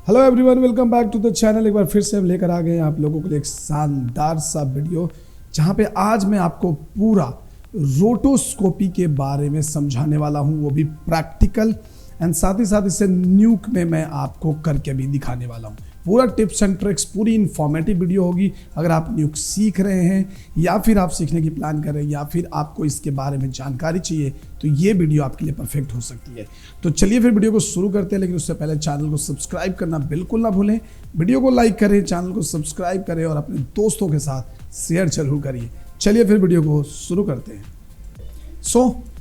Hello everyone, welcome back to the channel. एक बार फिर से हम लेकर आ गए हैं आप लोगों के लिए एक शानदार सा वीडियो, जहां पे आज मैं आपको पूरा रोटोस्कोपी के बारे में समझाने वाला हूं, वो भी प्रैक्टिकल एंड साथ ही साथ इसे न्यूक में मैं आपको करके भी दिखाने वाला हूं। पूरा टिप्स एंड ट्रिक्स, पूरी इन्फॉर्मेटिव वीडियो होगी। अगर आप न्यूक सीख रहे हैं या फिर आप सीखने की प्लान कर रहे हैं या फिर आपको इसके बारे में जानकारी चाहिए तो ये वीडियो आपके लिए परफेक्ट हो सकती है। तो चलिए फिर वीडियो को शुरू करते हैं, लेकिन उससे पहले चैनल को सब्सक्राइब करना बिल्कुल ना भूलें। वीडियो को लाइक करें, चैनल को सब्सक्राइब करें और अपने दोस्तों के साथ शेयर जरूर करिए। चलिए फिर वीडियो को शुरू करते हैं।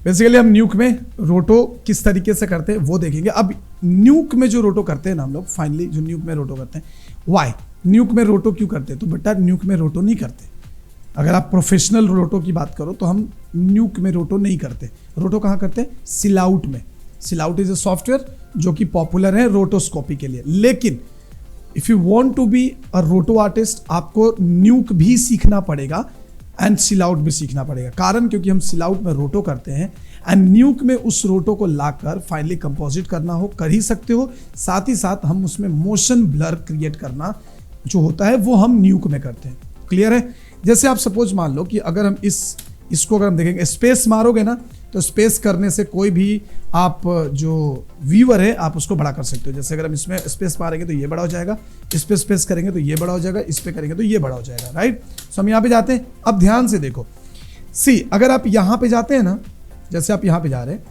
बेसिकली हम न्यूक में रोटो किस तरीके से करते हैं वो देखेंगे। अब न्यूक में जो रोटो करते हैं ना हम लोग, फाइनली जो न्यूक में रोटो करते हैं, वाई न्यूक में रोटो क्यों करते हैं? तो बेटा न्यूक में रोटो नहीं करते। अगर आप प्रोफेशनल रोटो की बात करो तो हम न्यूक में रोटो नहीं करते। रोटो कहाँ करते हैं? सिलाउट में। सिलाउट इज अ सॉफ्टवेयर जो कि पॉपुलर है रोटोस्कोपी के लिए। लेकिन if you want to be a roto artist, आपको न्यूक भी सीखना पड़ेगा एंड सिलाउट भी सीखना पड़ेगा। कारण क्योंकि हम सिलाउट में रोटो करते हैं एंड न्यूक में उस रोटो को लाकर फाइनली कंपोजिट करना हो कर ही सकते हो। साथ ही साथ हम उसमें मोशन ब्लर क्रिएट करना जो होता है वो हम न्यूक में करते हैं। क्लियर है? जैसे आप सपोज मान लो कि अगर हम इसको अगर हम देखेंगे, स्पेस मारोगे ना, तो स्पेस करने से कोई भी आप जो व्यूअर है आप उसको बड़ा कर सकते हो। जैसे अगर हम इसमें स्पेस मारेंगे तो ये बड़ा हो जाएगा, इस पे स्पेस करेंगे तो ये बड़ा हो जाएगा, इस पे करेंगे तो ये बड़ा हो जाएगा। राइट? सो हम यहाँ पे जाते हैं। अब ध्यान से देखो, अगर आप यहाँ पे जाते हैं ना, जैसे आप यहाँ पे जा रहे हैं,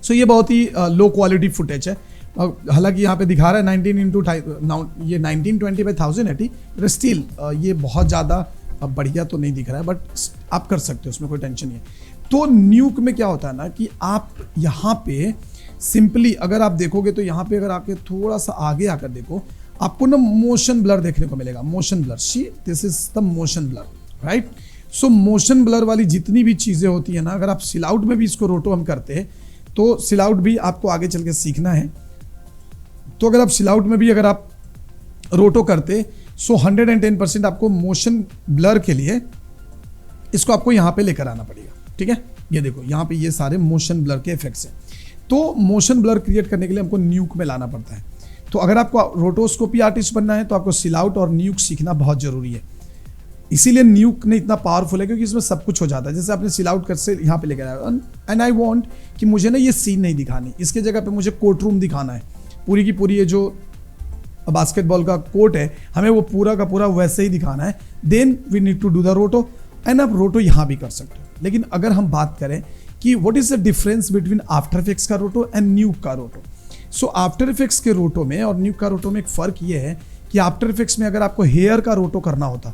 सो ये बहुत ही लो क्वालिटी फुटेज है। हालांकि यहाँ पे दिखा रहा है 19 इंटू ये 1920/1080, बट स्टिल ये बहुत ज़्यादा बढ़िया तो नहीं दिख रहा है, बट आप कर सकते हो, उसमें कोई टेंशन नहीं है। तो न्यूक में क्या होता है ना कि आप यहाँ पे सिंपली अगर आप देखोगे तो यहाँ पे अगर आके थोड़ा सा आगे आकर देखो, आपको ना मोशन ब्लर देखने को मिलेगा। Motion blur, C this is the motion blur, right? So motion blur वाली जितनी भी चीज़ें होती है ना, अगर आप सिलाउट में भी इसको रोटो हम करते हैं तो सिलाउट भी आपको आगे चल के सीखना है। तो अगर आप सिलाउट में भी अगर आप रोटो करते, सो 110% आपको मोशन ब्लर के लिए इसको आपको यहाँ पे लेकर आना पड़ेगा। ठीक है? ये देखो यहाँ पे ये सारे मोशन ब्लर के इफेक्ट्स हैं। तो मोशन ब्लर क्रिएट करने के लिए हमको न्यूक में लाना पड़ता है। तो अगर आपको रोटोस्कोपी आर्टिस्ट बनना है तो आपको सिलाउट और न्यूक सीखना बहुत जरूरी है। इसीलिए न्यूक ने इतना पावरफुल है क्योंकि इसमें सब कुछ हो जाता है। जैसे आपने सिलाउट कर से यहाँ पे लेकर आया, एंड आई वांट कि मुझे ना ये सीन नहीं दिखानी, इसके जगह पे मुझे कोर्ट रूम दिखाना है। पूरी की पूरी ये जो बास्केटबॉल का कोर्ट है, हमें वो पूरा का पूरा वैसे ही दिखाना है। Then we need to do the roto, and आप रोटो यहाँ भी कर सकते हो। लेकिन अगर हम बात करें कि what is the difference between after effects का रोटो एंड न्यूक का रोटो, सो आफ्टर इफेक्ट्स के रोटो में और न्यूक का रोटो में एक फ़र्क ये है कि आफ्टर इफेक्ट्स में अगर आपको हेयर का रोटो करना होता,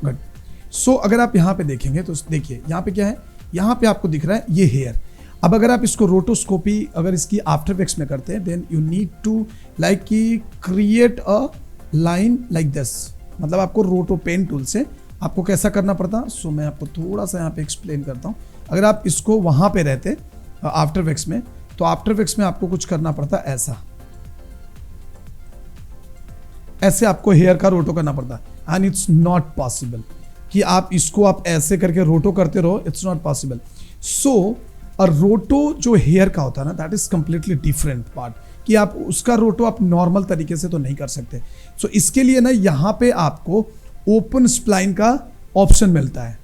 गुड, सो अगर आप यहाँ पे देखेंगे तो देखिए यहाँ पे क्या है, यहाँ पे आपको दिख रहा है ये हेयर। अब अगर आप इसको रोटोस्कोपी अगर इसकी आफ्टर इफेक्ट्स में करते हैं, then you need to like कि create a line like this. मतलब आपको रोटो पेन टूल से आपको कैसा करना पड़ता। सो मैं आपको थोड़ा सा यहाँ पे एक्सप्लेन करता हूँ। अगर आप इसको वहाँ पे रहते आफ्टर इफेक्ट्स में, तो आफ्टर इफेक्ट्स में आपको कुछ करना पड़ता ऐसा, ऐसे आपको हेयर का रोटो करना पड़ता। एंड इट्स नॉट पॉसिबल कि आप इसको आप ऐसे करके रोटो करते रहो, इट्स नॉट पॉसिबल। सो और रोटो जो हेयर का होता है ना, that is completely different part, कि आप उसका रोटो आप नॉर्मल तरीके से तो नहीं कर सकते। सो इसके लिए ना यहाँ पे आपको ओपन स्प्लाइन का ऑप्शन मिलता है।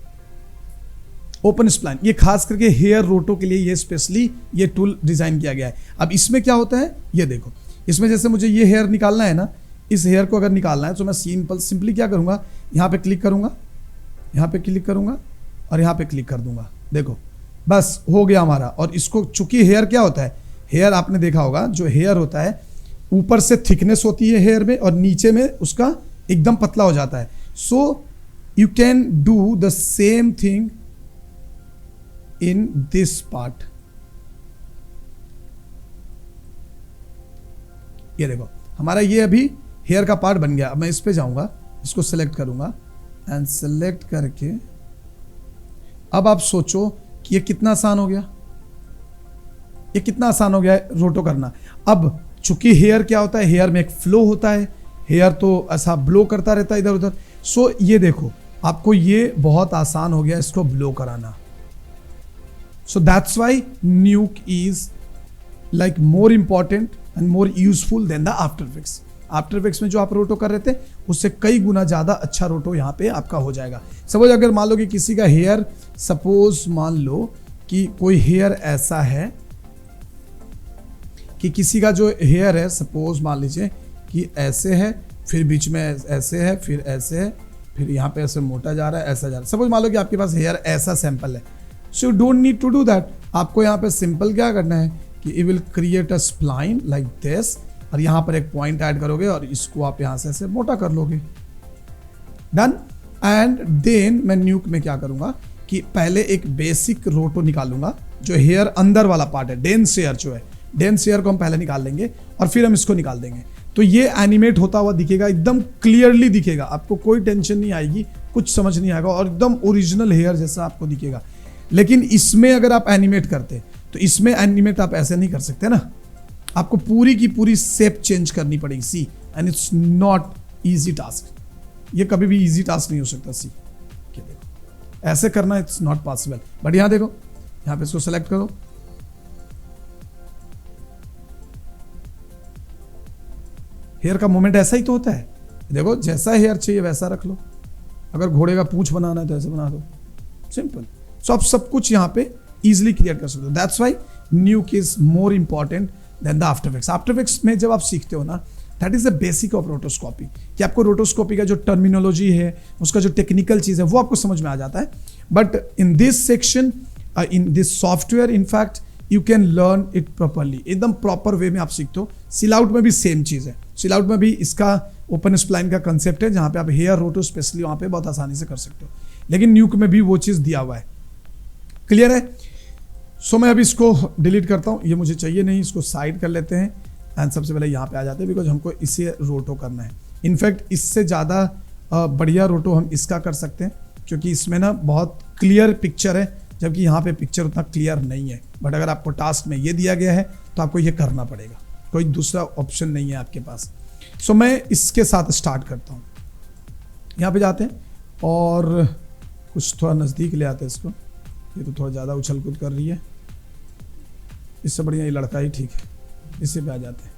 ओपन स्प्लाइन ये खास करके हेयर रोटो के लिए ये स्पेशली ये टूल डिजाइन किया गया है। अब इसमें क्या होता है ये देखो, इसमें जैसे मुझे ये हेयर निकालना है ना, इस हेयर को अगर निकालना है तो मैं सिंपली क्या करूंगा, यहाँ पे क्लिक करूंगा, यहाँ पे क्लिक करूंगा और यहाँ पे क्लिक कर दूंगा। देखो बस हो गया हमारा। और इसको चूंकि हेयर क्या होता है, हेयर आपने देखा होगा जो हेयर होता है ऊपर से थिकनेस होती है हेयर में और नीचे में उसका एकदम पतला हो जाता है। So you can do the same thing in this part. ये देखो हमारा ये अभी हेयर का पार्ट बन गया। अब मैं इस पे जाऊंगा, इसको सेलेक्ट करूंगा एंड सेलेक्ट करके अब आप सोचो कि ये कितना आसान हो गया, ये कितना आसान हो गया है रोटो करना। अब चूंकि हेयर क्या होता है, हेयर में एक फ्लो होता है, हेयर तो ऐसा ब्लो करता रहता है इधर उधर। सो ये देखो आपको ये बहुत आसान हो गया इसको ब्लो कराना। So that's why Nuke is like more important and more useful than the After Effects. After Effects में जो आप रोटो कर रहे थे उससे कई गुना ज़्यादा अच्छा रोटो यहाँ पे आपका हो जाएगा। सपोज अगर मान लो कि किसी का हेयर, सपोज मान लो कि कोई हेयर ऐसा है कि किसी का जो हेयर है, सपोज मान लीजिए कि ऐसे है, फिर बीच में ऐसे है, फिर ऐसे है, फिर यहाँ पे ऐसे मोटा जा रहा है, ऐसा जा रहा है। सपोज मान लो कि आपके पास हेयर ऐसा सैंपल है, so you don't need to do that. आपको यहाँ पे सिंपल क्या करना है कि you will create a spline like this, और यहाँ पर एक पॉइंट ऐड करोगे और इसको आप यहाँ से ऐसे मोटा कर लोगे। डन। एंड देन मैं न्यूक में क्या करूँगा कि पहले एक बेसिक रोटो निकालूंगा, जो हेयर अंदर वाला पार्ट है, डेंस हेयर जो है, डेंस हेयर को हम पहले निकाल लेंगे और फिर हम इसको निकाल देंगे। तो ये एनिमेट होता हुआ दिखेगा, एकदम क्लियरली दिखेगा, आपको कोई टेंशन नहीं आएगी, कुछ समझ नहीं आएगा और एकदम ओरिजिनल हेयर जैसा आपको दिखेगा। लेकिन इसमें अगर आप एनिमेट करते तो इसमें एनिमेट आप ऐसे नहीं कर सकते ना, आपको पूरी की पूरी शेप चेंज करनी पड़ेगी। See, and it's not easy task, ये कभी भी इजी टास्क नहीं हो सकता। सी देखो ऐसे करना, इट्स नॉट पॉसिबल। बट यहाँ देखो, यहाँ पे इसको सेलेक्ट करो, हेयर का मूवमेंट ऐसा ही तो होता है। देखो जैसा हेयर चाहिए वैसा रख लो, अगर घोड़े का पूंछ बनाना है तो ऐसे बना दो, सिंपल। सो आप सब कुछ यहाँ पे इजिली क्रिएट कर सकते हो। That's why Nuke is more important than the After Effects. After Effects में जब आप सीखते हो ना, that is the basic of rotoscopy, कि आपको रोटोस्कोपी का जो टर्मिनोलॉजी है, उसका जो टेक्निकल चीज है वो आपको समझ में आ जाता है। But in this section, in this software, in fact you can learn it properly, एकदम प्रॉपर वे में आप सीखते हो। सिलाउट में भी सेम चीज है, सिलाउट में भी इसका ओपन स्प्लाइन का कंसेप्ट है, जहां पे आप हेयर रोटो स्पेशली वहां पे बहुत आसानी से कर सकते हो। लेकिन न्यूक में भी वो चीज दिया हुआ है। क्लियर है? सो मैं अभी इसको डिलीट करता हूँ, ये मुझे चाहिए नहीं, इसको साइड कर लेते हैं एंड सबसे पहले यहाँ पे आ जाते हैं, बिकॉज हमको इसे रोटो करना है। इनफैक्ट इससे ज़्यादा बढ़िया रोटो हम इसका कर सकते हैं, क्योंकि इसमें ना बहुत क्लियर पिक्चर है, जबकि यहाँ पे पिक्चर उतना क्लियर नहीं है। बट अगर आपको टास्क में ये दिया गया है तो आपको ये करना पड़ेगा, कोई दूसरा ऑप्शन नहीं है आपके पास। सो मैं इसके साथ स्टार्ट करता हूँ। यहाँ पे जाते हैं और कुछ थोड़ा नज़दीक ले आते हैं इसको, ये तो थोड़ा ज़्यादा उछल कूद कर रही है, इससे बढ़िया ये लड़का ही ठीक है, इसी पे आ जाते हैं।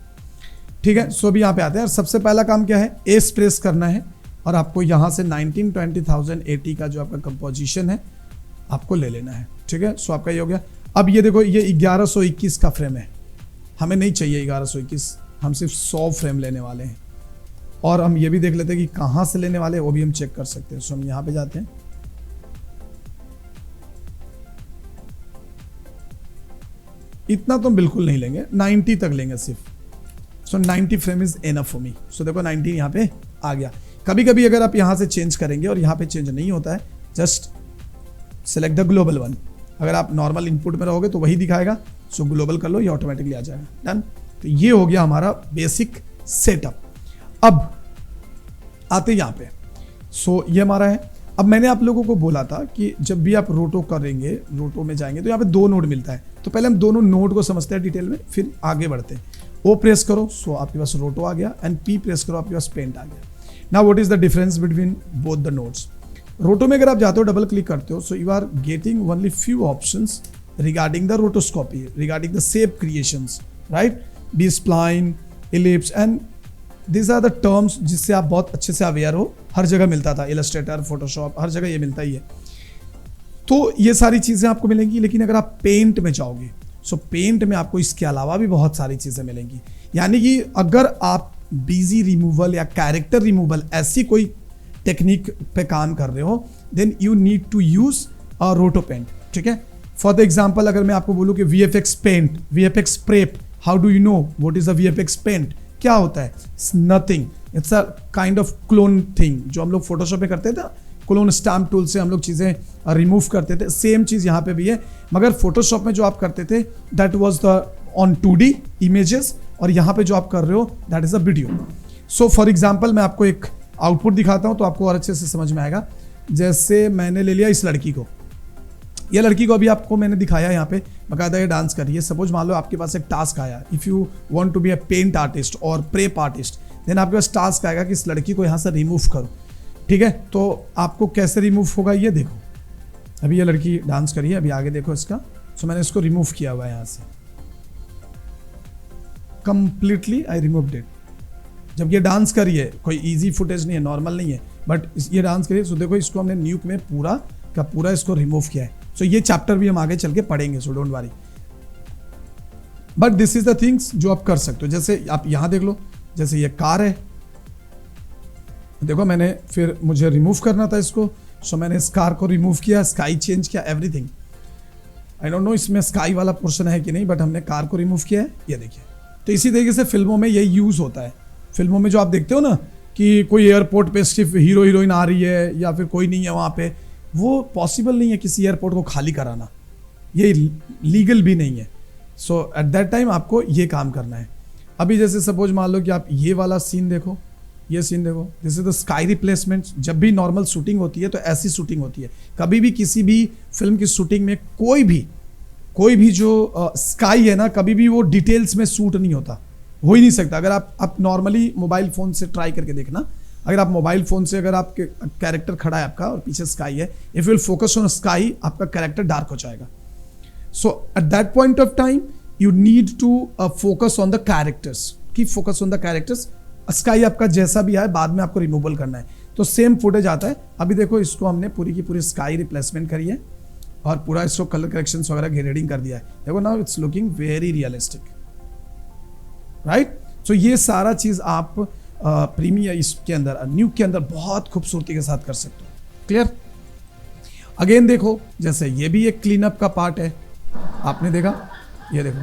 ठीक है, सो अभी यहाँ पे आते हैं और सबसे पहला काम क्या है, एस प्रेस करना है और आपको यहाँ से 1920,080 का जो आपका कंपोजिशन है आपको ले लेना है। ठीक है, सो आपका ये हो गया। अब ये देखो, ये 1121 का फ्रेम है, हमें नहीं चाहिए 1121, हम सिर्फ 100 फ्रेम लेने वाले हैं। और हम ये भी देख लेते हैं कि कहाँ से लेने वाले हैं, वो भी हम चेक कर सकते हैं। सो हम यहाँ पे जाते हैं, इतना तो हम बिल्कुल नहीं लेंगे, 90 तक लेंगे सिर्फ। So 90 frame is enough for me. So देखो 90 यहाँ पे आ गया। कभी कभी अगर आप यहाँ से चेंज करेंगे और यहाँ पे चेंज नहीं होता है, just select the global one. अगर आप नॉर्मल इनपुट में रहोगे तो वही दिखाएगा, सो ग्लोबल कर लो, ये ऑटोमेटिकली आ जाएगा। डन। तो ये हो गया हमारा बेसिक सेटअप। अब आते यहाँ पे, सो ये हमारा है। अब मैंने आप लोगों को बोला था कि जब भी आप रोटो करेंगे, रोटो में जाएंगे तो यहाँ पे 2 नोड मिलता है। तो पहले हम दोनों नोड को समझते हैं डिटेल में, फिर आगे बढ़ते हैं। ओ प्रेस करो, सो आपके पास रोटो आ गया, एंड पी प्रेस करो, आपके पास पेंट आ गया। Now what is the difference between both the nodes? रोटो में अगर आप जाते हो, डबल क्लिक करते हो, so you are getting only few options regarding the rotoscopy, regarding the shape creations, right? B spline, ellipse, and this are the terms जिससे आप बहुत अच्छे से अवेयर हो। हर जगह मिलता था, इलस्ट्रेटर, फोटोशॉप, हर जगह ये मिलता ही है। तो ये सारी चीज़ें आपको मिलेंगी। लेकिन अगर आप पेंट में जाओगे, सो पेंट में आपको इसके अलावा भी बहुत सारी चीज़ें मिलेंगी। यानी कि अगर आप बीजी रिमूवल या कैरेक्टर रिमूवल ऐसी कोई टेक्निक पे काम कर रहे हो, then you need to use a roto paint. ठीक है, फॉर द एग्जाम्पल अगर मैं आपको बोलूँ कि VFX paint, VFX prep, how do you know what is a VFX paint? क्या होता है? Nothing, it's a kind of clone thing, जो हम लोग फोटोशॉप में करते थे, क्लोन स्टैम्प टूल से हम लोग चीज़ें रिमूव करते थे। सेम चीज़ यहाँ पे भी है, मगर फोटोशॉप में जो आप करते थे that was the on 2D images, और यहाँ पे जो आप कर रहे हो that is a video. So for example मैं आपको एक आउटपुट दिखाता हूँ तो आपको और अच्छे से समझ में आएगा। जैसे मैंने ले लिया इस लड़की को, ये लड़की को अभी आपको मैंने दिखाया यहाँ पे, बकायदा ये डांस कर रही है। सपोज मान लो आपके पास एक टास्क आया, if you want to be a paint artist और प्रेप आर्टिस्ट, देन आपके पास टास्क आएगा कि इस लड़की को यहाँ से रिमूव करो। ठीक है, तो आपको कैसे रिमूव होगा ये देखो। अभी ये लड़की डांस करी है, अभी आगे देखो इसका। सो मैंने इसको रिमूव किया हुआ है यहाँ से। Completely I removed it. जब ये डांस करी है, कोई इजी फुटेज नहीं है, नॉर्मल नहीं है, बट ये डांस करिए। सो देखो इसको हमने न्यूक में पूरा का पूरा इसको रिमूव किया है। सो ये चैप्टर भी हम आगे चल के पढ़ेंगे, so don't worry. But this is the things जो आप कर सकते हो। जैसे आप यहां देख लो, जैसे ये कार है, देखो मैंने फिर मुझे रिमूव करना था इसको, सो मैंने इस कार को रिमूव किया, स्काई चेंज किया, एवरीथिंग। आई डोंट नो इसमें स्काई वाला पोर्शन है कि नहीं, बट हमने कार को रिमूव किया है, ये देखिए। तो इसी तरीके से फिल्मों में यही यूज होता है। फिल्मों में जो आप देखते हो ना कि कोई एयरपोर्ट पे सिर्फ हीरो हीरोइन आ रही है या फिर कोई नहीं है वहाँ पे, वो पॉसिबल नहीं है किसी एयरपोर्ट को खाली कराना, ये लीगल भी नहीं है। सो एट दैट टाइम आपको ये काम करना है। अभी जैसे सपोज मान लो कि आप ये वाला सीन देखो, ये सीन देखो, this is the sky replacement. जब भी नॉर्मल शूटिंग होती है तो ऐसी शूटिंग होती है। कभी भी किसी भी फिल्म की शूटिंग में कोई भी जो स्काई है ना, कभी भी वो डिटेल्स में शूट नहीं होता, हो ही नहीं सकता। अगर आप नॉर्मली मोबाइल फोन से ट्राई करके देखना, अगर आप मोबाइल फोन से अगर आपके कैरेक्टर खड़ा है आपका और पीछे स्काई है, if you will focus on sky, आपका कैरेक्टर डार्क हो जाएगा। So at that point of time you need to focus on the characters, keep focus on the characters. Sky आपका जैसा भी है बाद में आपको रिमूवल करना है, तो सेम फुटेज आता है। अभी देखो इसको हमने पूरी की पूरी स्काई रिप्लेसमेंट करी है और पूरा इसको कलर करेक्शन वगैरह ग्रेडिंग कर दिया है। देखो now it's looking very realistic, right. So ये सारा चीज आप प्रीमियर इसके अंदर न्यूक के अंदर बहुत खूबसूरती के साथ कर सकते हो। क्लियर। अगेन देखो, जैसे ये भी एक क्लीन अप का पार्ट है, आपने देखा, ये देखो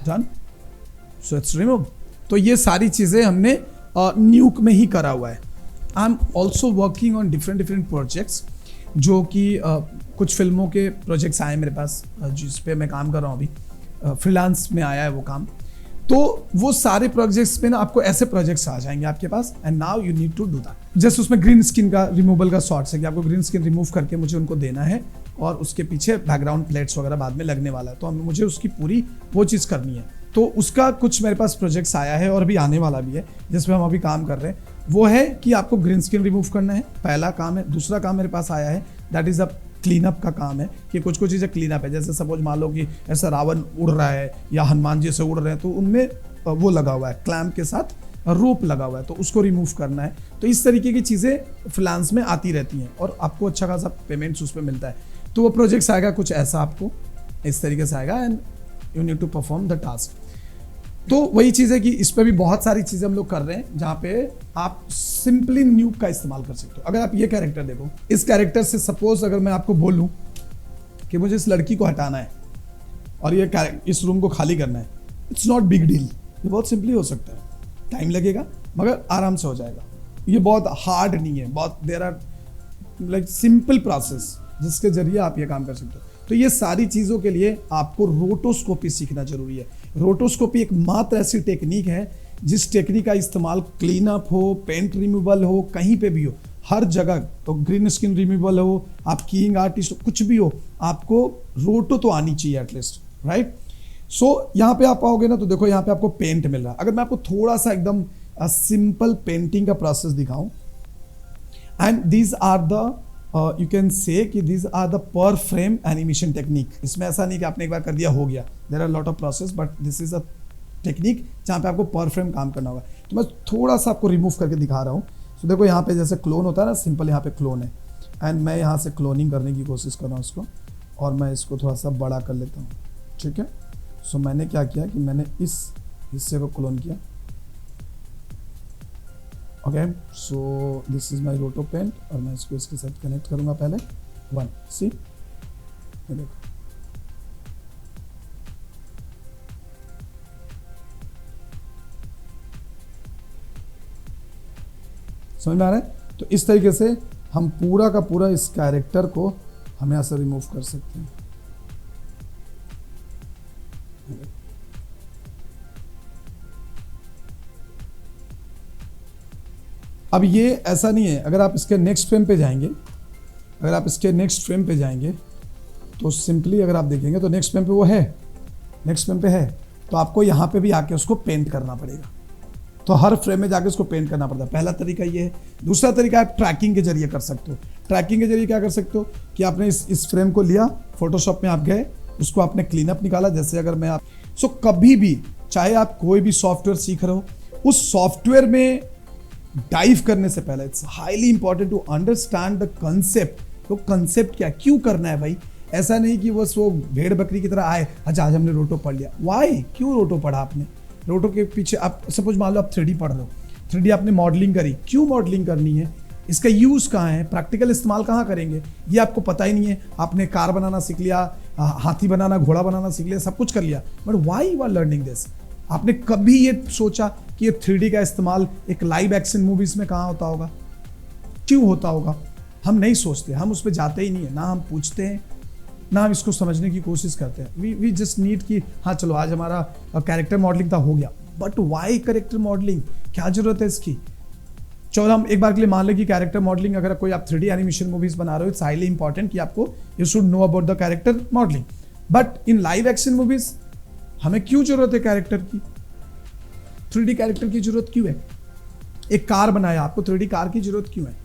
डन, सो इट्स रिमूव। तो ये सारी चीजें हमने न्यूक में ही करा हुआ है। I am also working on different projects, जो कि कुछ फिल्मों के प्रोजेक्ट्स आए मेरे पास, जिस पे मैं काम कर रहा हूँ अभी, फ्रीलांस में आया है वो काम। तो वो सारे प्रोजेक्ट्स में ना आपको ऐसे प्रोजेक्ट्स आ जाएंगे आपके पास, and now you need to do that. जैसे उसमें ग्रीन स्किन का रिमूवल का शॉर्ट्स है कि आपको ग्रीन स्किन रिमूव करके मुझे उनको देना है और उसके पीछे बैकग्राउंड प्लेट्स वगैरह बाद में लगने वाला है, तो मुझे उसकी पूरी वो चीज़ करनी है। तो उसका कुछ मेरे पास प्रोजेक्ट्स आया है और अभी आने वाला भी है, जिसमें हम अभी काम कर रहे हैं। वो है कि आपको ग्रीन स्किन रिमूव करना है, पहला काम है। दूसरा काम मेरे पास आया है, that is a clean up का काम है, कि कुछ चीज़ें क्लीन अप है। जैसे सपोज मान लो कि ऐसा रावण उड़ रहा है या हनुमान जी से उड़ रहे हैं, तो उनमें वो लगा हुआ है, क्लैम्प के साथ रोप लगा हुआ है, तो उसको रिमूव करना है। तो इस तरीके की चीज़ें फ्रीलांस में आती रहती हैं और आपको अच्छा खासा पेमेंट्स उस पर मिलता है। तो वो प्रोजेक्ट्स आएगा कुछ ऐसा, आपको इस तरीके से आएगा, and you need to perform the task. तो वही चीज़ है कि इस पर भी बहुत सारी चीज़ें हम लोग कर रहे हैं, जहाँ पे आप सिंपली न्यूक का इस्तेमाल कर सकते हो। अगर आप ये कैरेक्टर देखो, इस कैरेक्टर से सपोज अगर मैं आपको बोलूँ कि मुझे इस लड़की को हटाना है और ये इस रूम को खाली करना है, इट्स नॉट बिग डील, ये बहुत सिंपली हो सकता है। टाइम लगेगा मगर आराम से हो जाएगा। ये बहुत हार्ड नहीं है, बहुत there are like simple process जिसके जरिए आप ये काम कर सकते हो। तो ये सारी चीज़ों के लिए आपको रोटोस्कोपी सीखना जरूरी है। रोटोस्कोपी एक मात्र ऐसी टेक्निक है जिस टेक्निक का इस्तेमाल क्लीन अप हो, पेंट रिमूवल हो, कहीं पे भी हो, हर जगह, तो ग्रीन स्किन रिमूवल हो, आप कीइंग आर्टिस्ट हो, कुछ भी हो, आपको रोटो तो आनी चाहिए एटलीस्ट, राइट। सो यहाँ पे आप आओगे ना, तो देखो यहाँ पे आपको पेंट मिल रहा है। अगर मैं आपको थोड़ा सा एकदम सिंपल पेंटिंग का प्रोसेस दिखाऊं, and these are the you can say कि these are the per frame animation technique. इसमें ऐसा नहीं कि आपने एक बार कर दिया हो गया, there are lot of process, but this is a technique जहाँ पे आपको पर फ्रेम काम करना होगा। तो मैं थोड़ा सा आपको रिमूव करके दिखा रहा हूँ। तो देखो यहाँ पे जैसे क्लोन होता है ना, सिंपल यहाँ पे क्लोन है, एंड मैं यहाँ से क्लोनिंग करने की कोशिश कर रहा हूँ इसको, और मैं इसको थोड़ा सा बड़ा कर लेता हूँ, ठीक है। सो मैंने क्या किया कि मैंने इस हिस्से को क्लोन किया, okay. So this is my रोटो पेंट, और मैं इसको इसके साथ कनेक्ट करूंगा पहले। वन सी, ये देखो, समझ में आ रहा है। तो इस तरीके से हम पूरा का पूरा इस कैरेक्टर को हम यहाँ से रिमूव कर सकते हैं। अब ये ऐसा नहीं है, अगर आप इसके नेक्स्ट फ्रेम पे जाएंगे, तो सिंपली अगर आप देखेंगे तो नेक्स्ट फ्रेम पे वो है, नेक्स्ट फ्रेम पे है, तो आपको यहाँ पे भी आके उसको पेंट करना पड़ेगा। तो हर फ्रेम में जाके उसको पेंट करना पड़ता है। पहला तरीका ये है। दूसरा तरीका आप ट्रैकिंग के जरिए कर सकते हो। ट्रैकिंग के जरिए क्या कर सकते हो कि आपने इस फ्रेम को लिया, फोटोशॉप में आप गए, उसको आपने क्लीन अप निकाला। जैसे अगर मैं कभी भी चाहे आप कोई भी सॉफ्टवेयर सीख रहे हो, उस सॉफ्टवेयर में डाइव करने से पहले it's highly important to understand the concept. तो कंसेप्ट क्या, क्यों करना है भाई। ऐसा नहीं कि बस वो भेड़ बकरी की तरह आए, अच्छा आज हमने रोटो पढ़ लिया। वाई, क्यों रोटो पढ़ा आपने। रोटो के पीछे आप सपोज मान लो आप 3D पढ़ रहे हो, 3D आपने मॉडलिंग करी, क्यों मॉडलिंग करनी है, इसका यूज कहाँ है, प्रैक्टिकल इस्तेमाल कहाँ करेंगे, ये आपको पता ही नहीं है। आपने कार बनाना सीख लिया, हाथी बनाना, घोड़ा बनाना सीख लिया, सब कुछ कर लिया, but why you are learning this. आपने कभी ये सोचा कि ये 3D का इस्तेमाल एक लाइव एक्शन मूवीज में कहाँ होता होगा, क्यों होता होगा। हम नहीं सोचते, हम उस पर जाते ही नहीं है, ना हम पूछते हैं, ना हम इसको समझने की कोशिश करते हैं। वी जस्ट नीड कि हाँ चलो आज हमारा कैरेक्टर मॉडलिंग था, हो गया। बट वाई कैरेक्टर मॉडलिंग, क्या जरूरत है इसकी। चलो हम एक बार के लिए मान लें कि कैरेक्टर मॉडलिंग, अगर कोई आप 3D एनिमेशन मूवीज बना रहे हो, इट्स हाईली इंपॉर्टेंट कि आपको you should know about the character modelling. But in live action movies हमें क्यों जरूरत है कैरेक्टर की, 3D कैरेक्टर की जरूरत क्यों है। एक कार बनाया, आपको 3D कार की जरूरत क्यों है।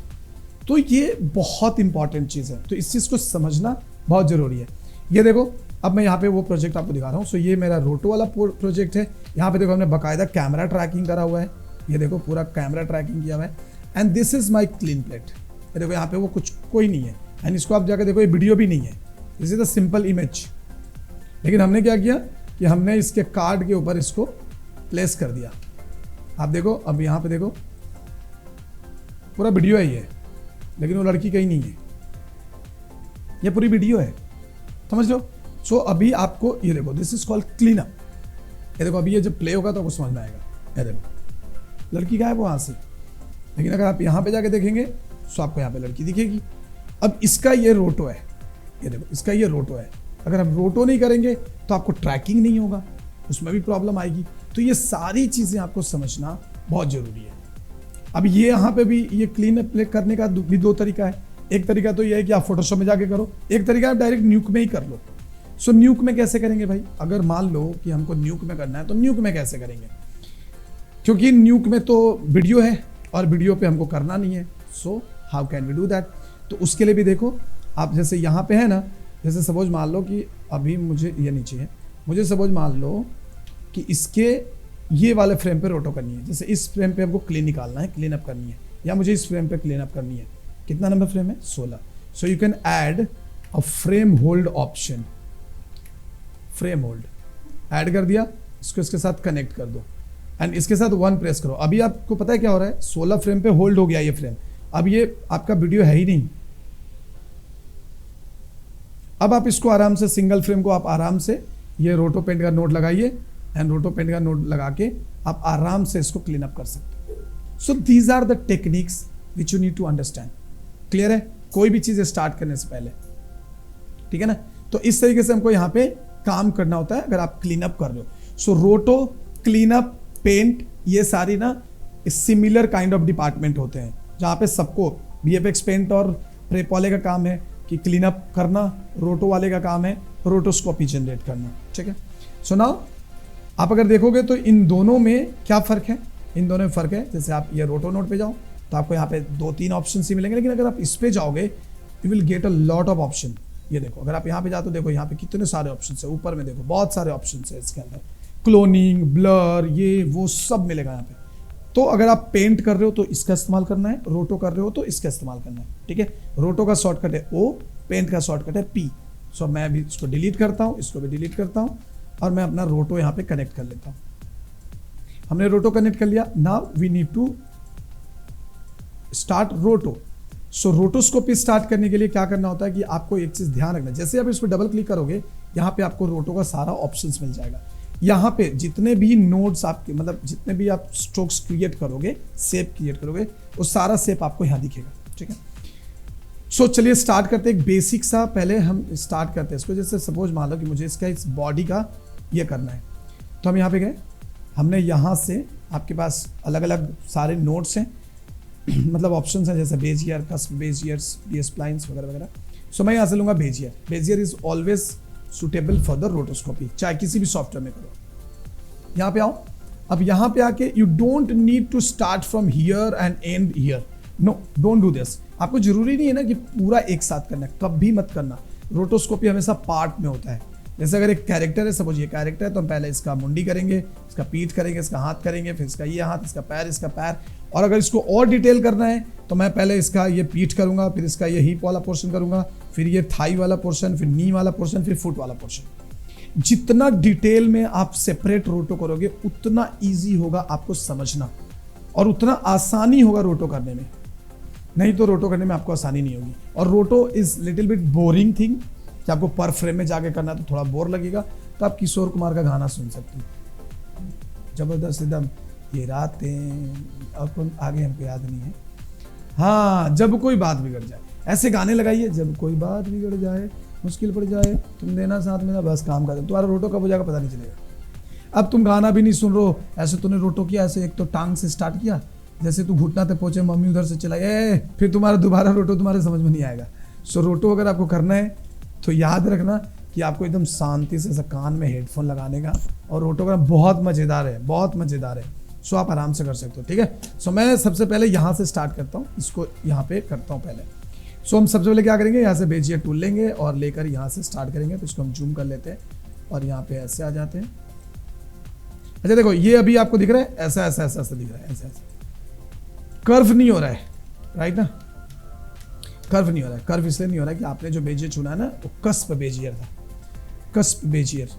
तो ये बहुत इंपॉर्टेंट चीज है, तो इस चीज को समझना बहुत जरूरी है। ये देखो, अब मैं यहाँ पे वो प्रोजेक्ट आपको दिखा रहा हूँ। सो ये मेरा रोटो वाला प्रोजेक्ट है। यहाँ पे देखो हमने बाकायदा कैमरा ट्रैकिंग करा हुआ है। ये देखो पूरा कैमरा ट्रैकिंग किया हुआ है। And this is my clean plate. ये देखो यहाँ पे वो कुछ कोई नहीं है। एंड इसको आप जाकर देखो, ये वीडियो भी नहीं है, this is the simple image. लेकिन हमने क्या किया कि हमने इसके कार्ड के ऊपर इसको प्लेस कर दिया। आप देखो, अब यहाँ पे देखो पूरा वीडियो है ये, लेकिन वो लड़की कहीं नहीं है, ये पूरी वीडियो है, समझ लो। सो अभी आपको ये देखो, this is called clean up. ये देखो अभी ये जब प्ले होगा तो आपको समझ में आएगा। ये देखो लड़की गायब है वहां से, लेकिन अगर आप यहाँ पे जाके देखेंगे तो आपको यहाँ पे लड़की दिखेगी। अब इसका ये रोटो है, ये देखो इसका ये रोटो है। अगर हम रोटो नहीं करेंगे तो आपको ट्रैकिंग नहीं होगा, उसमें भी प्रॉब्लम आएगी। तो ये सारी चीजें आपको समझना बहुत जरूरी है। अब ये यहाँ पे भी ये क्लीन अप करने का भी दो तरीका है। एक तरीका तो ये है कि आप फोटोशॉप में जाके करो, एक तरीका आप डायरेक्ट न्यूक में ही कर लो। सो न्यूक में कैसे करेंगे भाई, अगर मान लो कि हमको न्यूक में करना है तो न्यूक में कैसे करेंगे, क्योंकि न्यूक में तो वीडियो है और वीडियो पे हमको करना नहीं है। So how can we do that. तो उसके लिए भी देखो, आप जैसे यहाँ पे है ना, जैसे सपोज मान लो कि अभी मुझे ये नीचे है, मुझे सपोज मान लो कि इसके ये वाले फ्रेम पे रोटो करनी है। जैसे इस फ्रेम पे हमको क्लीन निकालना है, क्लीन अप करनी है, या मुझे इस फ्रेम पे क्लीन अप करनी है। कितना नंबर फ्रेम है, 16। सो you can add a frame hold option. Frame hold add कर दिया, इसको इसके साथ कनेक्ट कर दो एंड इसके साथ 1 प्रेस करो। अभी आपको पता है क्या हो रहा है, 16 फ्रेम पे होल्ड हो गया ये फ्रेम। अब ये आपका वीडियो है ही नहीं। अब आप इसको आराम से, सिंगल फ्रेम को आप आराम से ये रोटो पेंट का नोड लगाइए एंड रोटो पेंट का नोड लगा के आप आराम से इसको क्लीन अप कर सकते हो। So these are the techniques which you need to understand. Clear है, कोई भी चीज स्टार्ट करने से पहले, ठीक है ना। तो इस तरीके से हमको यहाँ पे काम करना होता है अगर आप क्लीन अप कर रहे हो। सो रोटो, क्लीन अप, पेंट, ये सारी ना सिमिलर काइंड ऑफ डिपार्टमेंट होते हैं, जहाँ पे सबको VFX पेंट और प्रेप वाले का काम है कि क्लीन अप करना, रोटो वाले का काम है रोटोस्कोपी जनरेट करना, ठीक है। सो नाउ आप अगर देखोगे तो इन दोनों में क्या फ़र्क है, इन दोनों में फ़र्क है। जैसे आप ये रोटो नोड पे जाओ तो आपको यहाँ पे 2-3 ऑप्शन ही मिलेंगे, लेकिन अगर आप इस पे जाओगे you will get a lot of option. ये देखो, अगर आप यहाँ पे जाओ तो देखो यहाँ पे कितने सारे ऑप्शन है, ऊपर में देखो बहुत सारे ऑप्शन है इसके अंदर, क्लोनिंग, ब्लर, ये वो सब मिलेगा यहाँ पे। तो अगर आप पेंट कर रहे हो तो इसका इस्तेमाल करना है, रोटो कर रहे हो तो इसका इस्तेमाल करना है, ठीक है। रोटो का शॉर्टकट है O, पेंट का शॉर्टकट है P। सो मैं भी इसको डिलीट करता हूँ, इसको भी डिलीट करता हूँ और मैं अपना रोटो यहाँ पे कनेक्ट कर लेता हूँ। हमने रोटो कनेक्ट कर लिया। Now we need to start roto. So रोटोस्कोपी start करने के लिए क्या करना होता है कि आपको एक चीज ध्यान रखना है। जैसे आप इस पर डबल क्लिक करोगे, यहाँ पे आपको रोटो का सारा ऑप्शंस मिल जाएगा। यहाँ पे जितने भी नोड्स आपके, मतलब जितने भी आप स्ट्रोक्स क्रिएट करोगे, शेप क्रिएट करोगे, वो सारा शेप आपको यहाँ दिखेगा, ठीक है। सो चलिए स्टार्ट करते हैं। एक बेसिक सा पहले हम स्टार्ट करते हैं इसको। जैसे सपोज मान लो कि मुझे इसका इस बॉडी का ये करना है, तो हम यहाँ पे गए, हमने यहाँ से, आपके पास अलग अलग सारे नोड्स हैं मतलब ऑप्शंस हैं, जैसे Bezier, cusp Beziers, B splines वगैरह वगैरह। सो मैं यहाँ से लूँगा Bezier. Bezier is always suitable for the rotoscopy, चाहे किसी भी सॉफ्टवेयर में करो। यहाँ पे आओ, अब यहां पे आके you don't need to start from here and and here, no don't do this. आपको जरूरी नहीं है ना कि पूरा एक साथ करना है, कभी मत करना। रोटोस्कोपी हमेशा पार्ट में होता है। जैसे अगर एक कैरेक्टर है, सपोज ये कैरेक्टर है, तो हम पहले इसका मुंडी करेंगे, इसका पीठ करेंगे, इसका हाथ करेंगे, फिर इसका ये हाथ, इसका पैर। और अगर इसको और डिटेल करना है तो मैं पहले इसका ये पीठ करूंगा, फिर इसका ये हिप वाला पोर्शन करूंगा, फिर ये थाई वाला पोर्शन, फिर नी वाला पोर्शन, फिर फुट वाला पोर्शन। जितना डिटेल में आप सेपरेट रोटो करोगे उतना ईजी होगा आपको समझना और उतना आसानी होगा रोटो करने में। नहीं तो रोटो करने में आपको आसानी नहीं होगी। और रोटो is little bit boring thing कि आपको पर फ्रेम में जाके करना तो थोड़ा बोर लगेगा। तो आप किशोर कुमार का गाना सुन सकते हो, जबरदस्त एकदम, ये रातें, और कौन आगे हमको याद नहीं है, हाँ, जब कोई बात बिगड़ जाए, ऐसे गाने लगाइए, जब कोई बात बिगड़ जाए, मुश्किल पड़ जाए, तुम देना साथ में, बस काम कर दो, तुम्हारा रोटो कब हो जाएगा पता नहीं चलेगा। अब तुम गाना भी नहीं सुन रहे हो, ऐसे तूने रोटो किया, ऐसे एक तो टांग से स्टार्ट किया, जैसे तू घुटना तक पहुंचे, मम्मी उधर से चलाई, फिर तुम्हारा दोबारा रोटो तुम्हारे समझ में नहीं आएगा। सो रोटो अगर आपको करना है तो याद रखना कि आपको एकदम शांति से कान में हेडफोन लगाने का, और रोटो करना बहुत मज़ेदार है, बहुत मज़ेदार है। सो आप आराम से कर सकते हो, ठीक है। सो मैं सबसे पहले यहाँ से स्टार्ट करता हूँ, इसको यहाँ पे करता हूँ पहले। सो हम सबसे पहले क्या करेंगे, यहाँ से बेजियर टूल लेंगे और लेकर यहाँ से स्टार्ट करेंगे। तो इसको हम जूम कर लेते हैं और यहाँ पे ऐसे आ जाते हैं। अच्छा देखो, ये अभी आपको दिख रहा है, ऐसा ऐसा ऐसा ऐसा दिख रहा है, ऐसा ऐसा, कर्व नहीं हो रहा है, राइट ना, कर्व नहीं हो रहा है। कर्व इसलिए नहीं हो रहा है कि आपने जो बेजियर चुना है ना वो कस्प बेजियर था, कस्प बेजियर,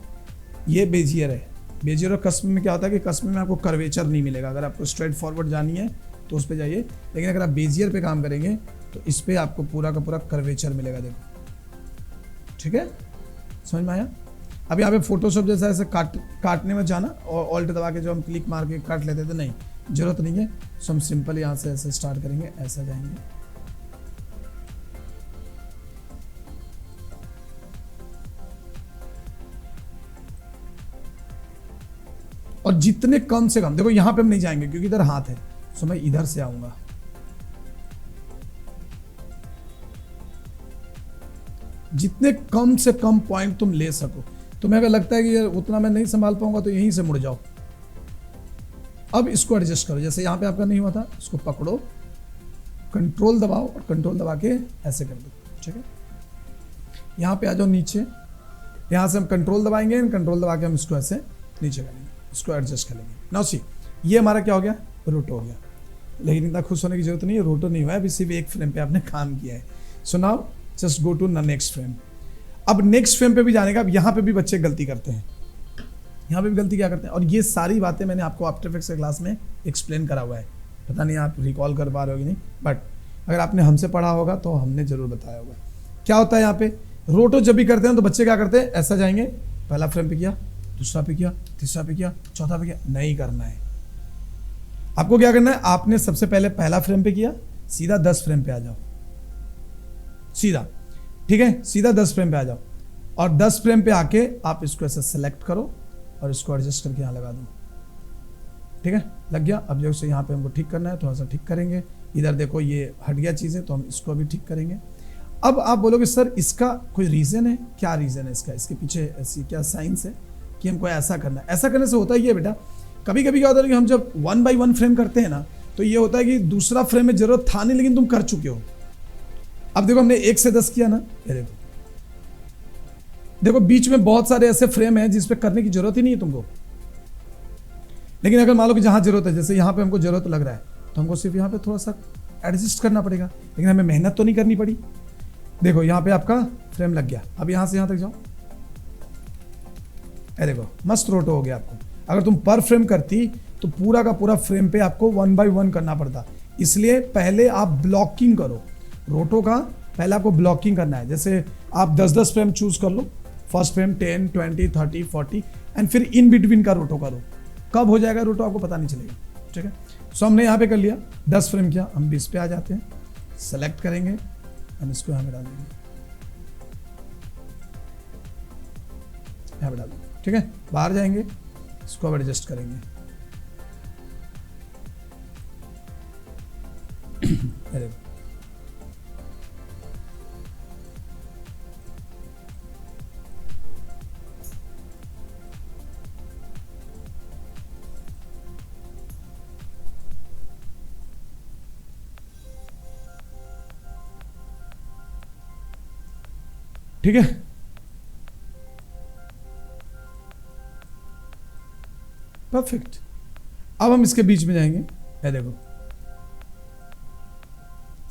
ये बेजियर है। बेजियर और कस्प में क्या होता है कि कस्प में आपको कर्वेचर नहीं मिलेगा। अगर आपको स्ट्रेट फॉरवर्ड जानी है तो उस पर जाइए, लेकिन अगर आप बेजियर पे काम करेंगे तो इस पे आपको पूरा का पूरा कर्वेचर मिलेगा, देखो, ठीक है, समझ में आया। अब यहाँ पे फोटोशॉप जैसा ऐसे काटने में जाना और ऑल्ट दबा के जो हम क्लिक मार के काट लेते थे, नहीं, जरूरत नहीं है। सो हम सिंपल यहाँ से ऐसे स्टार्ट करेंगे, ऐसा जाएंगे, और जितने कम से कम, देखो यहाँ पे हम नहीं जाएंगे क्योंकि इधर हाथ है, सो मैं इधर से आऊंगा, जितने कम से कम पॉइंट तुम ले सको। तुम्हें अगर लगता है कि यार उतना मैं नहीं संभाल पाऊंगा तो यहीं से मुड़ जाओ। अब इसको एडजस्ट करो, जैसे यहाँ पे आपका नहीं हुआ था, इसको पकड़ो, कंट्रोल दबाओ और कंट्रोल दबा के ऐसे कर दो, ठीक है। यहाँ पे आ जाओ नीचे, यहाँ से हम कंट्रोल दबाएंगे, कंट्रोल दबा के हम इसको ऐसे नीचे करेंगे, इसको एडजस्ट कर लेंगे। नाउ सी, ये हमारा क्या हो गया, रोटो हो गया। लेकिन इतना खुश होने की जरूरत नहीं है, रोटो नहीं हुआ है, अभी सिर्फ एक फ्रेम पे आपने काम किया है। So now just go to next frame. अब नेक्स्ट फ्रेम पे भी जाने का, अब यहाँ पे भी बच्चे गलती करते हैं, यहाँ पे भी गलती क्या करते हैं, और ये सारी बातें मैंने आपको आफ्टर इफेक्ट्स के क्लास में एक्सप्लेन करा हुआ है, पता नहीं आप रिकॉल कर पा रहे हो कि नहीं, बट अगर आपने हमसे पढ़ा होगा तो हमने जरूर बताया होगा। क्या होता है यहाँ पे, रोटो जब भी करते हैं तो बच्चे क्या करते हैं, ऐसा जाएंगे, पहला फ्रेम पे किया, दूसरा पे किया, तीसरा पे किया, चौथा पे किया, नहीं करना है। आपको क्या करना है, आपने सबसे पहले पहला फ्रेम पे किया, सीधा 10 फ्रेम पे आ जाओ, सीधा, ठीक है, सीधा 10 फ्रेम पे आ जाओ, और 10 फ्रेम पे आके आप इसको ऐसे सेलेक्ट करो और इसको एडजस्ट करके यहाँ लगा दो, ठीक है, लग गया। अब जैसे यहाँ पे हमको ठीक करना है, थोड़ा सा ठीक करेंगे, इधर देखो ये हट गया चीज़ें, तो हम इसको भी ठीक करेंगे। अब आप बोलोगे सर इसका कोई रीज़न है, क्या रीज़न है इसका, इसके पीछे ऐसी क्या साइंस है कि हमको ऐसा करना है। ऐसा करने से होता है ये बेटा, कभी कभी क्या होता है कि हम जब 1 by 1 फ्रेम करते हैं ना, तो ये होता है कि दूसरा फ्रेम में जरूरत था नहीं लेकिन तुम कर चुके हो। अब देखो हमने 1 से 10 किया ना, ये देखो, देखो बीच में बहुत सारे ऐसे फ्रेम हैं जिस पे करने की जरूरत ही नहीं है तुमको, लेकिन अगर मान लो कि जहां जरूरत है, जैसे यहाँ पे हमको जरूरत लग रहा है, तो हमको सिर्फ यहाँ पे थोड़ा सा एडजस्ट करना पड़ेगा, लेकिन हमें मेहनत तो नहीं करनी पड़ी। देखो यहाँ पे आपका फ्रेम लग गया, अब यहाँ से यहाँ तक जाओ, देखो मस्त रोटो हो गया आपको। अगर तुम पर फ्रेम करती तो पूरा का पूरा फ्रेम पे आपको 1 by 1 करना पड़ता, इसलिए पहले आप ब्लॉकिंग करो रोटो का, पहले आपको ब्लॉकिंग करना है। जैसे आप 10-10 फ्रेम चूज कर लो, फर्स्ट फ्रेम 10, 20, 30, 40, एंड फिर इन बिटवीन का रोटो करो। कब हो जाएगा रोटो आपको पता नहीं चलेगा, ठीक है। सो हमने यहाँ पे कर लिया, 10 फ्रेम किया, हम 20 पे आ जाते हैं, सेलेक्ट करेंगे, हम इसको यहाँ पे डाल देंगे, यहाँ पे डाल देंगे, ठीक है। बाहर जाएंगे, इसको अब एडजस्ट करेंगे, अरे ठीक है, परफेक्ट। अब हम इसके बीच में जाएंगे, ये देखो,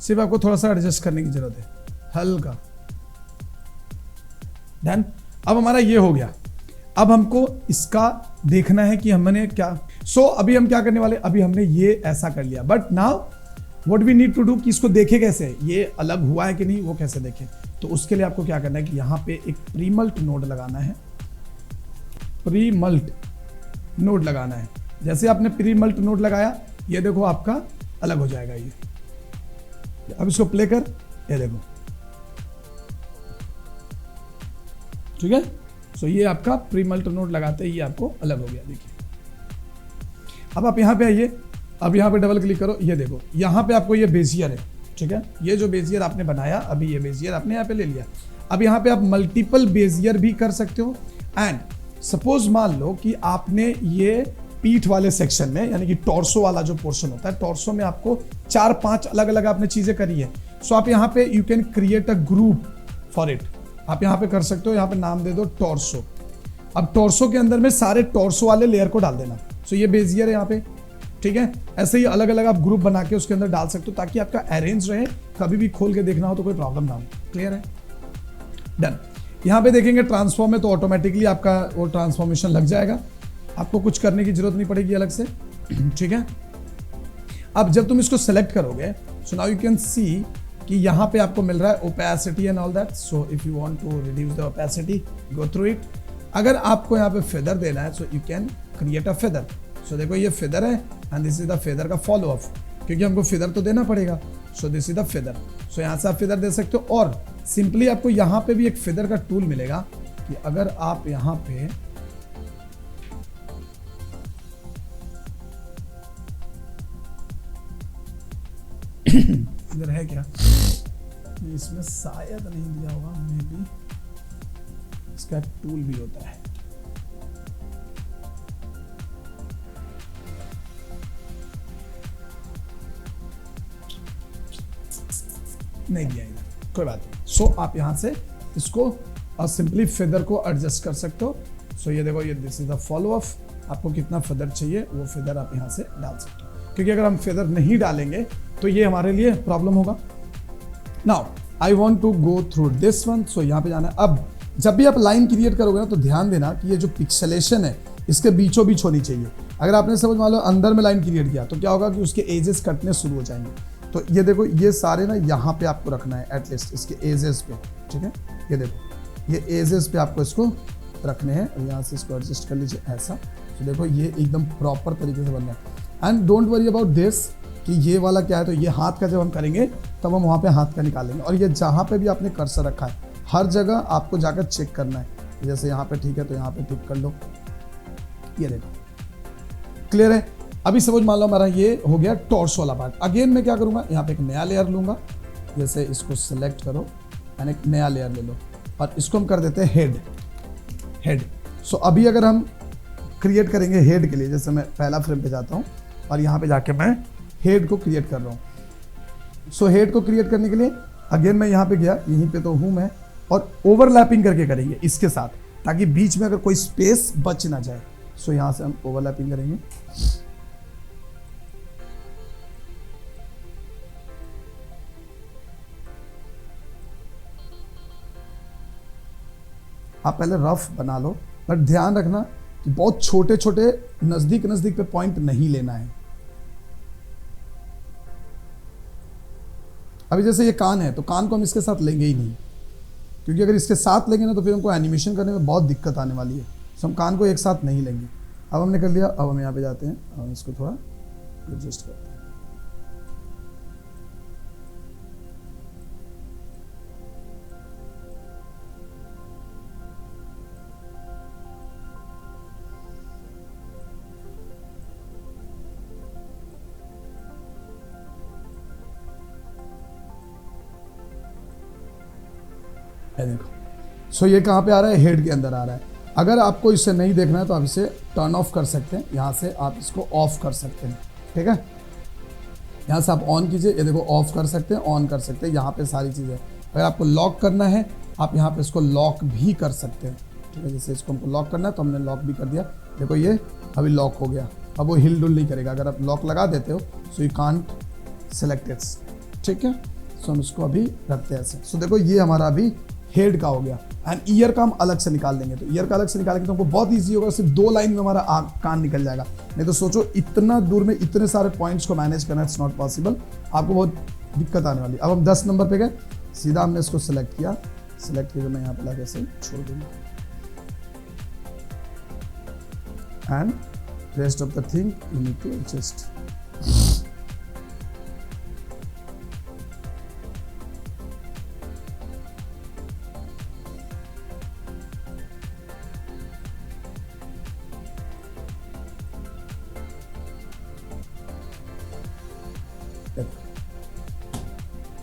सिर्फ आपको थोड़ा सा एडजस्ट करने की जरूरत है, हल्का। डन। अब हमारा ये हो गया। अब हमको इसका देखना है कि हमने क्या, अभी हम क्या करने वाले, अभी हमने ये ऐसा कर लिया, but now what we need to do, कि इसको देखे कैसे, ये अलग हुआ है कि नहीं, वो कैसे देखे। तो उसके लिए आपको क्या करना है कि यहां पे एक प्रीमल्ट नोड लगाना है, प्रीमल्ट नोड लगाना है। जैसे आपने प्रीमल्ट नोड लगाया, ये देखो आपका अलग हो जाएगा ये। अब इसको प्ले कर, ये देखो, ठीक है। ये आपका प्रीमल्ट नोड लगाते ही ये आपको अलग हो गया, देखिए। अब आप यहां पे आइए, अब यहां पे डबल क्लिक करो, ये देखो यहां पे आपको ये बेजियर है, ठीक है। ये जो बेजियर आपने बनाया, अभी ये बेजियर आपने यहां पे ले लिया। अब यहां पे आप मल्टीपल बेजियर भी कर सकते हो। एंड सपोज मान लो कि आपने ये पीठ वाले सेक्शन में, यानी कि टॉर्सो वाला जो पोर्शन होता है, टॉर्सो में आपको 4-5 अलग अलग आपने चीजें करी है। आप यहाँ पे you can create a group for it. आप यहाँ पे कर सकते हो, यहाँ पे नाम दे दो टॉर्सो। अब टॉर्सो के अंदर में सारे टॉर्सो वाले लेयर को डाल देना। ये बेजियर है यहाँ पे, ठीक है। ऐसे ही अलग अलग आप ग्रुप बना के उसके अंदर डाल सकते हो, ताकि आपका अरेंज रहे, कभी भी खोल के देखना हो तो कोई प्रॉब्लम ना हो। क्लियर है, डन। यहाँ पे देखेंगे ट्रांसफॉर्म में, तो ऑटोमेटिकली आपका वो ट्रांसफॉर्मेशन लग जाएगा, आपको कुछ करने की जरूरत नहीं पड़ेगी अलग से, ठीक है। अब जब तुम इसको सेलेक्ट करोगे, so now you can see कि यहाँ पे आपको मिल रहा है opacity and all that. So if you want to reduce the opacity, go through it. अगर आपको यहाँ पे फेदर देना है, so you can create a feather. So देखो ये फेदर है, and this is the feather का फॉलो अप, क्योंकि हमको फेदर तो देना पड़ेगा। So this is the feather. So यहाँ से आप फेदर दे सकते हो। और सिंपली आपको यहाँ पे भी एक फेदर का टूल मिलेगा, कि अगर आप यहाँ पे इधर है क्या, इसमें शायद नहीं दिया होगा, मे बी इसका टूल भी होता है। नहीं दिया इधर, कोई बात नहीं। आप यहां से इसको सिंपली फेदर को एडजस्ट कर सकते हो। ये देखो, ये this is the follow up. आपको कितना फेदर चाहिए वो फेदर आप यहां से डाल सकते हो, क्योंकि अगर हम फेदर नहीं डालेंगे तो ये हमारे लिए प्रॉब्लम होगा। Now I want to go through this one. यहाँ पे जाना है। अब जब भी आप लाइन क्रिएट करोगे ना, तो ध्यान देना कि ये जो पिक्सेलेशन है इसके बीचों बीच होनी चाहिए। अगर आपने समझ मान लो अंदर में लाइन क्रिएट किया, तो क्या होगा कि उसके एजेस कटने शुरू हो जाएंगे। तो ये देखो, ये सारे ना यहाँ पे आपको रखना है, एटलीस्ट इसके एजेस पे, ठीक है। ये देखो, ये एजेस पे आपको इसको रखने हैं, और यहाँ से इसको एडजस्ट कर लीजिए ऐसा। तो देखो ये एकदम प्रॉपर तरीके से बन रहा है। And don't worry about this कि ये वाला क्या है, तो ये हाथ का जब हम करेंगे तब हम वहाँ पे हाथ का निकालेंगे। और ये जहाँ पे भी आपने कर्सर रखा है, हर जगह आपको जाकर चेक करना है। जैसे यहाँ पे ठीक है, तो यहाँ पे ठीक कर लो। ये देखो, क्लियर है। अभी समझ मान लो हमारा ये हो गया टॉर्स वाला पार्ट। अगेन मैं क्या करूँगा, यहाँ पे एक नया लेयर लूँगा। जैसे इसको सेलेक्ट करो, एंड एक नया लेयर ले लो, और इसको हम कर देते हैं हेड। अभी अगर हम क्रिएट करेंगे हेड के लिए, जैसे मैं पहला फ्रेम पे जाता हूँ, और यहाँ पे जाके मैं हेड को क्रिएट कर रहा हूँ। हेड को क्रिएट करने के लिए अगेन मैं यहाँ पे गया, यहीं पे तो हूँ मैं, और ओवरलैपिंग करके करेंगे इसके साथ, ताकि बीच में अगर कोई स्पेस बच ना जाए। यहाँ से हम ओवरलैपिंग करेंगे। आप पहले रफ बना लो, बट ध्यान रखना कि बहुत छोटे छोटे नजदीक पे पॉइंट नहीं लेना है। अभी जैसे ये कान है, तो कान को हम इसके साथ लेंगे ही नहीं, क्योंकि अगर इसके साथ लेंगे ना, तो फिर हमको एनिमेशन करने में बहुत दिक्कत आने वाली है। हम कान को एक साथ नहीं लेंगे। अब हमने कर लिया। अब हम यहाँ पे जाते हैं, अब इसको थोड़ा एडजस्ट करते हैं। देखो, ये कहाँ पे आ रहा है, हेड के अंदर आ रहा है। अगर आपको इसे नहीं देखना है, तो आप इसे टर्न ऑफ कर सकते हैं। यहाँ से आप इसको ऑफ कर सकते हैं, ठीक है। यहाँ से आप ऑन कीजिए, ये देखो ऑफ कर सकते हैं, ऑन कर सकते हैं। यहाँ पे सारी चीज़ें। अगर आपको लॉक करना है, आप यहाँ पे इसको लॉक भी कर सकते हैं, ठीक है। जैसे इसको हमको लॉक करना है तो हमने लॉक भी कर दिया, देखो ये अभी लॉक हो गया, अब वो हिल डुल नहीं करेगा। अगर आप लॉक लगा देते हो so you can't select it's, ठीक है। सो हम इसको अभी रखते हैं ऐसे। सो देखो ये हमारा अभी हेड का हो गया। एंड ईयर का हम अलग से निकाल देंगे, तो ईयर का अलग से निकालेंगे तो हमको बहुत ईजी होगा, सिर्फ 2 लाइन में हमारा कान निकल जाएगा। नहीं तो सोचो इतना दूर में इतने सारे पॉइंट्स को मैनेज करना, इट्स नॉट पॉसिबल, आपको बहुत दिक्कत आने वाली। अब हम 10 नंबर पे गए, सीधा हमने इसको सिलेक्ट किया, सिलेक्ट करके मैं यहाँ पे लाके ऐसे छोड़ दूंगा। And rest of the thing you need to adjust.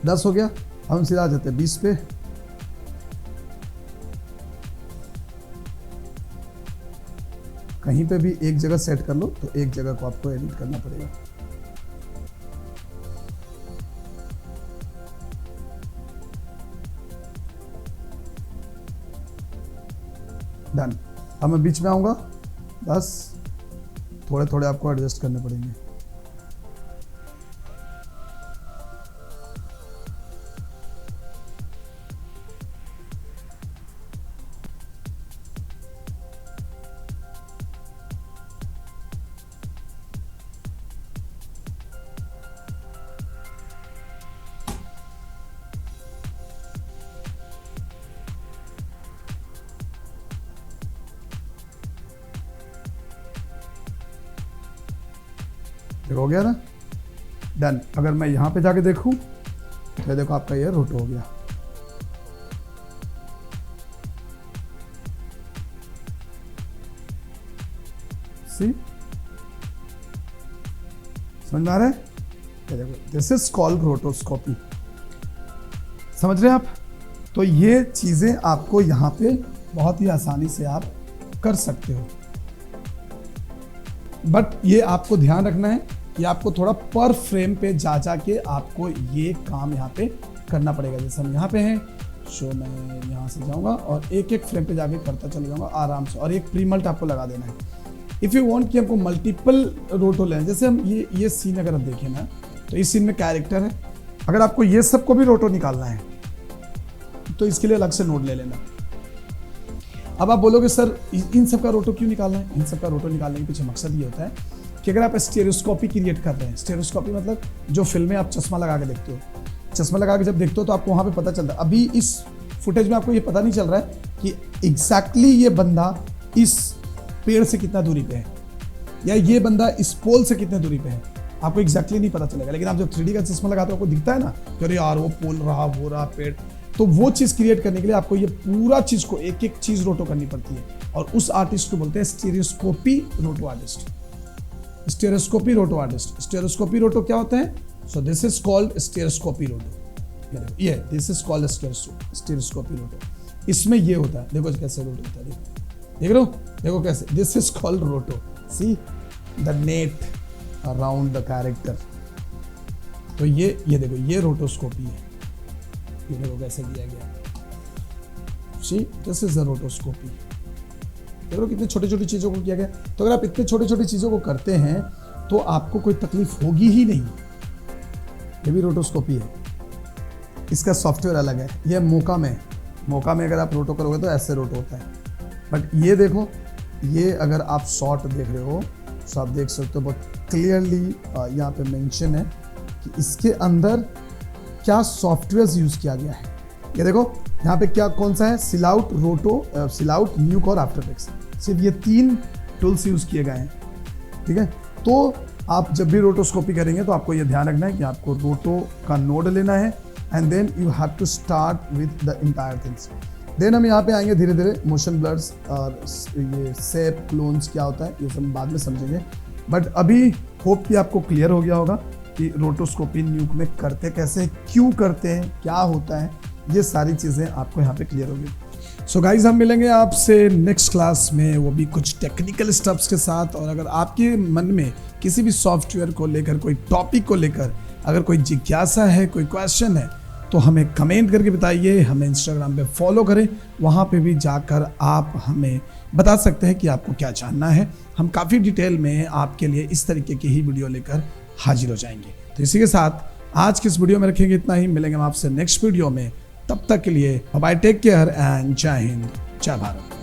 दस हो गया, हम सीधा आ जाते हैं 20 पे। कहीं पे भी एक जगह सेट कर लो तो एक जगह को आपको एडिट करना पड़ेगा। डन। अब मैं बीच में आऊंगा, बस थोड़े थोड़े आपको एडजस्ट करने पड़ेंगे। हो गया ना, डन। अगर मैं यहां पे जाके देखूं तो देखो आपका ये रोट हो गया। सी समझ में आ रहा है? देखो दिस इज कॉल्ड रोटोस्कोपी, समझ रहे हैं आप? तो ये चीजें आपको यहां पे बहुत ही आसानी से आप कर सकते हो, बट ये आपको ध्यान रखना है कि आपको थोड़ा पर फ्रेम पे जा के आपको ये काम यहाँ पे करना पड़ेगा। जैसे हम यहाँ पे हैं, सो मैं यहाँ से जाऊँगा और एक एक फ्रेम पे जाके करता चले जाऊँगा आराम से, और एक प्रीमल्ट आपको लगा देना है। इफ़ यू वांट कि हमको मल्टीपल रोटो लेना, जैसे हम ये सीन अगर आप देखें ना, तो इस सीन में कैरेक्टर है, अगर आपको ये सबको भी रोटो निकालना है तो इसके लिए अलग से नोड ले लेना। अब आप बोलोगे सर इन सब का रोटो क्यों निकालना है? इन सब का रोटो निकालने के पीछे मकसद ये होता है कि अगर आप स्टेरियोस्कोपी क्रिएट कर रहे हैं, स्टेरियोस्कोपी मतलब जो फिल्में आप चश्मा लगा के देखते हो, चश्मा लगा के जब देखते हो तो आपको वहाँ पे पता चलता है। अभी इस फुटेज में आपको ये पता नहीं चल रहा है कि एग्जैक्टली ये बंदा इस पेड़ से कितना दूरी पे है, या ये बंदा इस पोल से कितने दूरी पे है, आपको एग्जैक्टली नहीं पता चलेगा। लेकिन आप जब 3D का चश्मा लगाते हो आपको दिखता है ना कि अरे यार वो पोल रहा, वो रहा पेड़। तो वो चीज़ क्रिएट करने के लिए आपको ये पूरा चीज़ को एक एक चीज़ रोटो करनी पड़ती है, और उस आर्टिस्ट को बोलते हैं स्टीरियोस्कोपी रोटो आर्टिस्ट। स्टेरियोस्कोपी रोटो आर्टिस्ट। स्टेरियोस्कोपी रोटो क्या होता है? सो दिस इज कॉल्ड स्टेरियोस्कोपी रोटो। ये दिस इज कॉल्ड स्टेरियोस्कोपी रोटो। इसमें ये होता है, देखो कैसे रोटो होता है, देख रहे हो, देखो कैसे, दिस इज कॉल्ड रोटो। See the net around the character. तो ये देखो ये रोटोस्कोपी है, ये देखो कैसे दिया गया। See this is the rotoscopy. देखो कितनी छोटी छोटी चीज़ों को किया गया। तो अगर आप इतने छोटी छोटी चीज़ों को करते हैं तो आपको कोई तकलीफ होगी ही नहीं। ये भी रोटोस्कोपी है, इसका सॉफ्टवेयर अलग है। ये मौका में अगर आप रोटो करोगे तो ऐसे रोटो होता है। बट ये देखो, ये अगर आप शॉर्ट देख रहे हो तो आप देख सकते हो बहुत क्लियरली यहाँ पे मेंशन है कि इसके अंदर क्या सॉफ्टवेयर यूज़ किया गया है। ये देखो यहाँ पे क्या कौन सा है, सिलाउट, रोटो, सिलाउट, न्यूक और आफ्टर इफेक्ट्स। सिर्फ ये 3 टूल्स यूज़ किए गए हैं, ठीक है। तो आप जब भी रोटोस्कोपी करेंगे तो आपको ये ध्यान रखना है कि आपको रोटो का नोड लेना है, and then you have to start with the entire things. Then हम यहाँ पे आएंगे धीरे धीरे, मोशन ब्लर्स और ये शेप, क्लोन्स क्या होता है ये सब बाद में समझेंगे। बट अभी होप कि आपको क्लियर हो गया होगा कि रोटोस्कोपी न्यूक में करते कैसे, क्यों करते हैं, क्या होता है, ये सारी चीज़ें आपको यहाँ पे क्लियर होगी। सो गाइज हम मिलेंगे आपसे नेक्स्ट क्लास में, वो भी कुछ टेक्निकल स्टेप्स के साथ। और अगर आपके मन में किसी भी सॉफ्टवेयर को लेकर, कोई टॉपिक को लेकर अगर कोई जिज्ञासा है, कोई क्वेश्चन है, तो हमें कमेंट करके बताइए, हमें इंस्टाग्राम पे फॉलो करें, वहाँ पे भी जाकर आप हमें बता सकते हैं कि आपको क्या जानना है। हम काफ़ी डिटेल में आपके लिए इस तरीके की ही वीडियो लेकर हाजिर हो जाएंगे। तो इसी के साथ आज की इस वीडियो में रखेंगे इतना ही। मिलेंगे हम आपसे नेक्स्ट वीडियो में, तब तक के लिए bye bye, take care and जय हिंद, जय भारत।